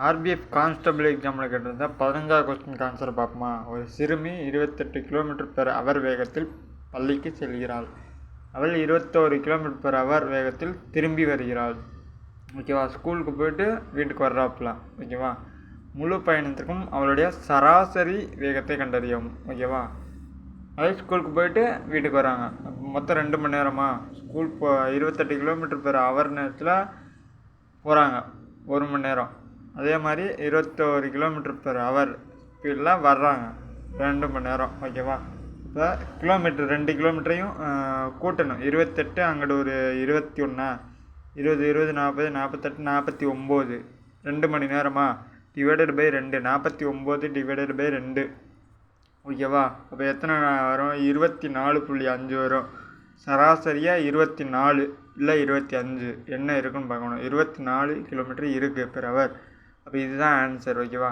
RPF constable எக்ஸாமில் கேட்டிருந்தா 15வது question answer பார்ப்போமா. ஒரு சிறுமி 28 km/h வேகத்தில் பள்ளிக்கு செல்கிறாள். அவள் 21 km/h வேகத்தில் திரும்பி வருகிறாள். ஓகேவா. ஸ்கூலுக்கு போயிட்டு வீட்டுக்கு வர்றாப்பலாம். ஓகேவா. முழு பயணத்திற்கும் அவளுடைய சராசரி வேகத்தை கண்டறியவும். ஓகேவா. அதே ஸ்கூலுக்கு போயிட்டு வீட்டுக்கு வராங்க. மொத்தம் 2 மணி நேரமா. ஸ்கூல் 28 km/h நேரத்தில் போகிறாங்க 1 மணி நேரம். அதே மாதிரி 21 km/h ஸ்பீடில் வர்றாங்க 2 மணி நேரம். ஓகேவா. இப்போ கிலோமீட்டர் 2 கிலோமீட்டரையும் கூட்டணும். 28 அங்கிட்டு ஒரு 21 20 20 40 48 49 2 மணி நேரமா டிவைடட் பை 2 49 டிவைடட் பை 2. ஓகேவா. அப்போ எத்தனை வரும்? 24.5 வரும். சராசரியாக 24 இல்லை 25 என்ன இருக்குன்னு பார்க்கணும். 24 km இருக்குது பெர் ஹவர். அப்போ இதுதான் ஆன்சர். ஓகேவா.